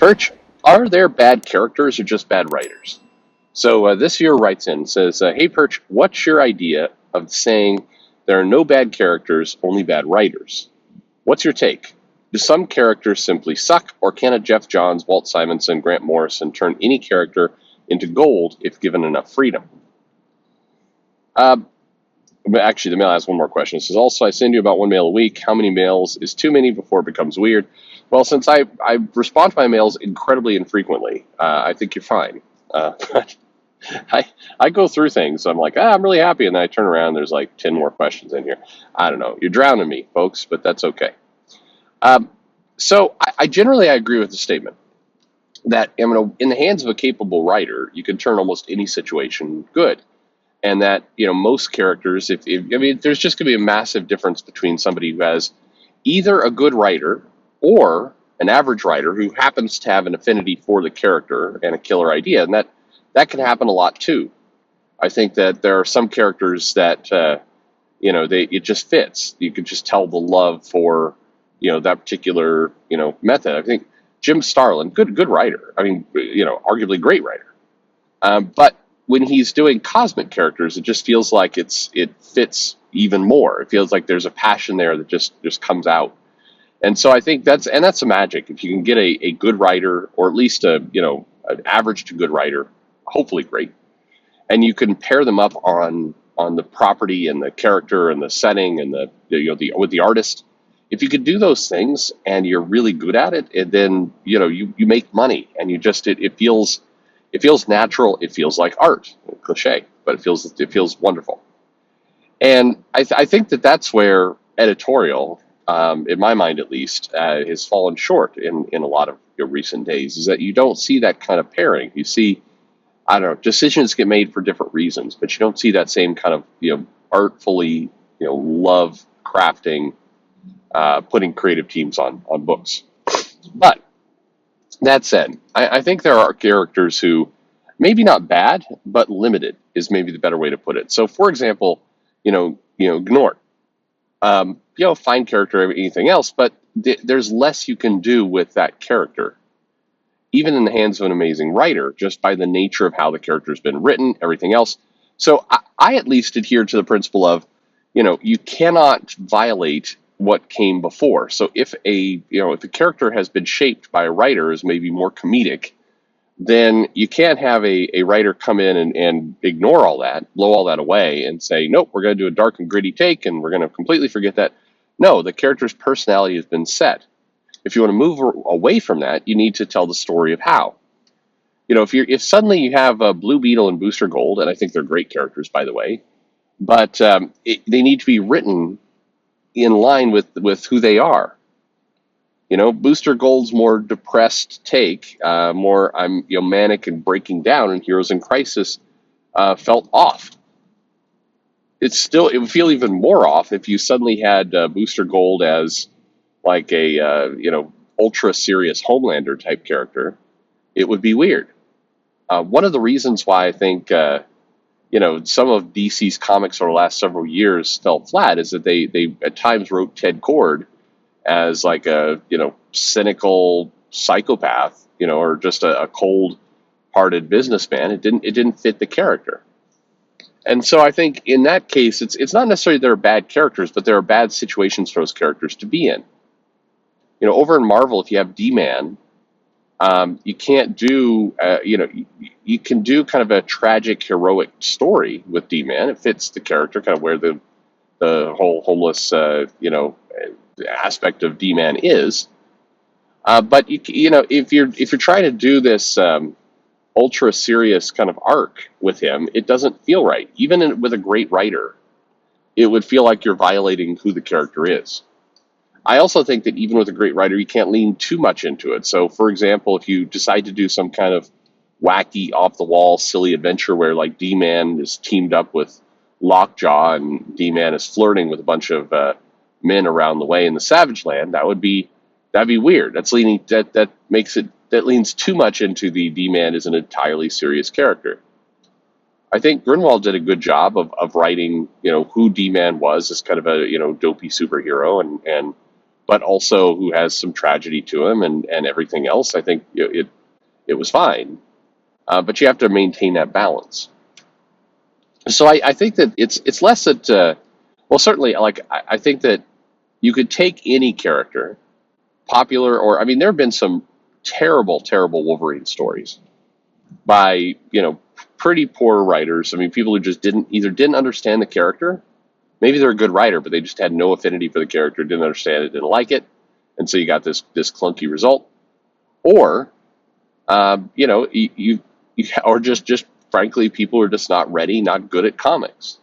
Perch, are there bad characters or just bad writers? So this viewer writes in and says, "Hey Perch, what's your idea of saying there are no bad characters, only bad writers? What's your take? Do some characters simply suck, or can a Jeff Johns, Walt Simonson, Grant Morrison turn any character into gold if given enough freedom?" Uh, but actually, the mail has one more question. It says, "Also, I send you about one mail a week. How many mails is too many before it becomes weird?" Well, since I respond to my mails incredibly infrequently, I think you're fine. But I I go through things. I'm like, I'm really happy, and then I turn around. And there's like 10 more questions in here. I don't know. You're drowning me, folks, but that's okay. Um, so I generally I agree with the statement that in the hands of a capable writer, you can turn almost any situation good, and that most characters, if I mean, there's just going to be a massive difference between somebody who has either a good writer or an average writer who happens to have an affinity for the character and a killer idea, and that can happen a lot too. I think that there are some characters that it just fits. You can just tell the love for that particular method. I think Jim Starlin, good writer. I mean, arguably great writer. But when he's doing cosmic characters, it just feels like it fits even more. It feels like there's a passion there that just comes out. And so I think that's the magic. If you can get a good writer, or at least an average to good writer, hopefully great, and you can pair them up on the property and the character and the setting and the with the artist. If you could do those things and you're really good at it, and then you make money, and it feels natural. It feels like art, cliche, but it feels wonderful. And I think that's where editorial, in my mind at least, has fallen short in a lot of recent days. Is that you don't see that kind of pairing. You see, I don't know, decisions get made for different reasons, but you don't see that same kind of artfully love crafting, putting creative teams on books. But that said, I think there are characters who maybe not bad, but limited is maybe the better way to put it. So, for example, Gnort, fine character, anything else, but there's less you can do with that character, even in the hands of an amazing writer, just by the nature of how the character's been written, everything else. So I at least adhere to the principle of, you cannot violate what came before. So if a character has been shaped by a writer as maybe more comedic, then you can't have a writer come in and ignore all that, blow all that away, and say, nope, we're going to do a dark and gritty take, and we're going to completely forget that. No, the character's personality has been set. If you want to move away from that, you need to tell the story of how. If suddenly you have Blue Beetle and Booster Gold, and I think they're great characters, by the way, but they need to be written in line with who they are. Booster Gold's more depressed take, more I'm manic and breaking down, and Heroes in Crisis felt off. It would feel even more off if you suddenly had Booster Gold as like a ultra serious Homelander type character. It would be weird. One of the reasons why I think some of DC's comics over the last several years fell flat is that they at times wrote Ted Kord as like a cynical psychopath, or just a cold-hearted businessman. It didn't fit the character. And so I think in that case, it's not necessarily there are bad characters, but there are bad situations for those characters to be in. Over in Marvel, if you have D-Man, you can't do, you can do kind of a tragic, heroic story with D-Man. It fits the character, kind of where the whole homeless, aspect of D-Man is. But if you're trying to do this ultra serious kind of arc with him, it doesn't feel right. Even with a great writer, it would feel like you're violating who the character is. I also think that even with a great writer, you can't lean too much into it. So, for example, if you decide to do some kind of wacky, off-the-wall, silly adventure where, like, D-Man is teamed up with Lockjaw and D-Man is flirting with a bunch of men around the way in the Savage Land, that'd be weird. That leans too much into the D-Man as an entirely serious character. I think Grunwald did a good job of writing, who D-Man was as kind of a dopey superhero, but also who has some tragedy to him and everything else. I think it was fine, but you have to maintain that balance. So I think that it's less that well, certainly, like I think that you could take any character, popular or I mean, there have been some terrible Wolverine stories by pretty poor writers. I mean, people who just didn't understand the character. Maybe they're a good writer, but they just had no affinity for the character, didn't understand it, didn't like it, and so you got this clunky result. Or you or just frankly, people are just not ready, not good at comics.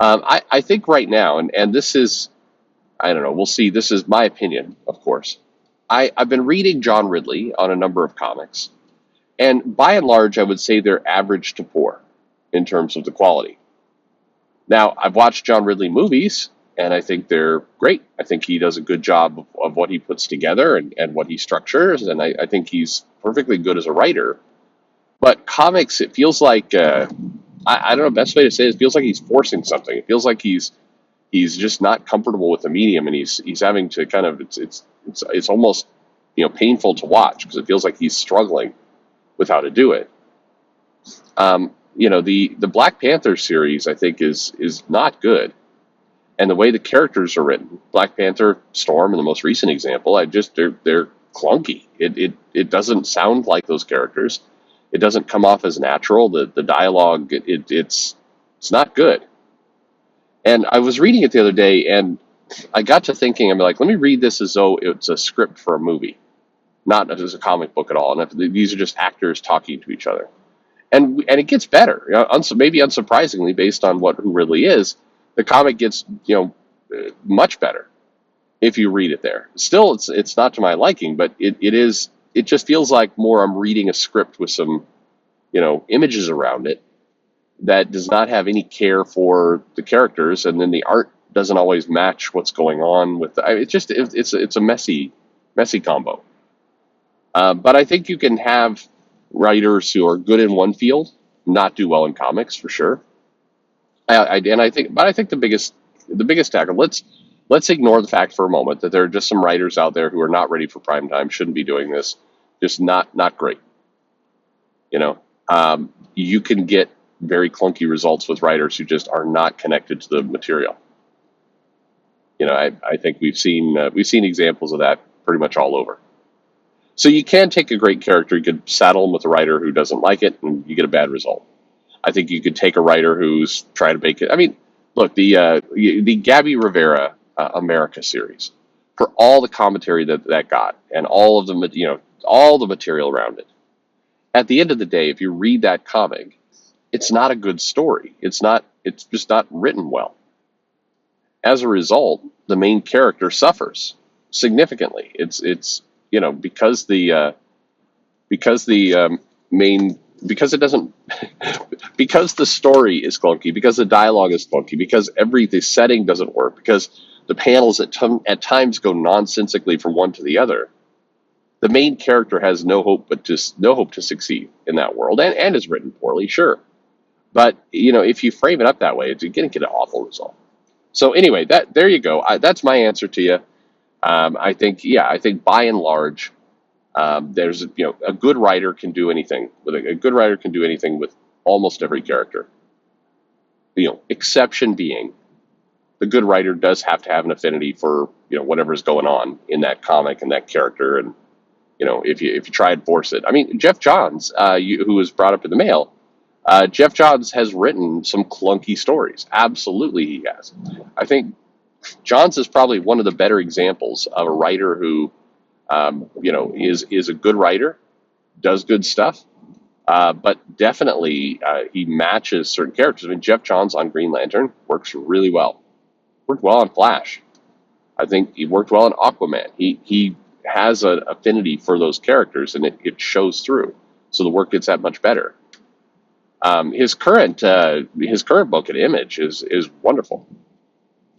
I think right now, and this is, I don't know, we'll see. This is my opinion, of course. I've been reading John Ridley on a number of comics, and by and large, I would say they're average to poor in terms of the quality. Now, I've watched John Ridley movies, and I think they're great. I think he does a good job of what he puts together and what he structures, and I think he's perfectly good as a writer. But comics, it feels like I don't know. Best way to say it feels like he's forcing something. It feels like he's just not comfortable with the medium, and he's having to kind of it's almost painful to watch because it feels like he's struggling with how to do it. The Black Panther series I think is not good, and the way the characters are written, Black Panther, Storm, and the most recent example, they're clunky. It doesn't sound like those characters. It doesn't come off as natural. The dialogue it's not good. And I was reading it the other day, and I got to thinking, I'm like, let me read this as though it's a script for a movie, not as a comic book at all. And these are just actors talking to each other, and it gets better. Maybe unsurprisingly, based on who Ridley is, the comic gets much better if you read it there. Still, it's not to my liking, but it is. It just feels like more I'm reading a script with some images around it that does not have any care for the characters, and then the art doesn't always match what's going on with it's a messy combo. But I think you can have writers who are good in one field not do well in comics for sure. I think the biggest tackle. Let's ignore the fact for a moment that there are just some writers out there who are not ready for prime time, shouldn't be doing this, just not great. You can get very clunky results with writers who just are not connected to the material. I think we've seen examples of that pretty much all over. So you can take a great character, you could saddle them with a writer who doesn't like it, and you get a bad result. I think you could take a writer who's trying to make it. I mean, look, the Gabby Rivera America series, for all the commentary that got and all of all the material around it. At the end of the day, if you read that comic, it's not a good story. It's just not written well. As a result, the main character suffers significantly. It's because because it doesn't because the story is clunky, because the dialogue is clunky, because the setting doesn't work, because the panels at times go nonsensically from one to the other. The main character has no hope to succeed in that world, and is written poorly, sure. But if you frame it up that way, you're going to get an awful result. So anyway, there you go. That's my answer to you. I think by and large, there's a good writer can do anything with a good writer can do anything with almost every character. Exception being, the good writer does have to have an affinity for whatever's going on in that comic and that character. And if you try and force it, I mean, Jeff Johns, who was brought up in the mail. Jeff Johns has written some clunky stories. Absolutely, he has. I think Johns is probably one of the better examples of a writer who, is a good writer, does good stuff, but definitely he matches certain characters. I mean, Jeff Johns on Green Lantern works really well. Worked well on Flash. I think he worked well on Aquaman. He has an affinity for those characters, and it shows through. So the work gets that much better. His current book at Image is wonderful.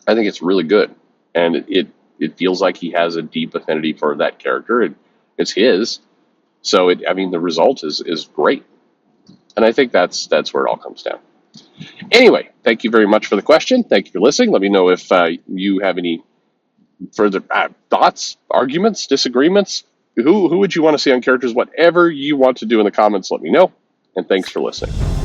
I think it's really good, and it feels like he has a deep affinity for that character. It's his, so the result is great, and I think that's where it all comes down. Anyway, thank you very much for the question. Thank you for listening. Let me know if you have any further thoughts, arguments, disagreements. Who would you want to see on characters? Whatever you want to do in the comments, let me know. And thanks for listening.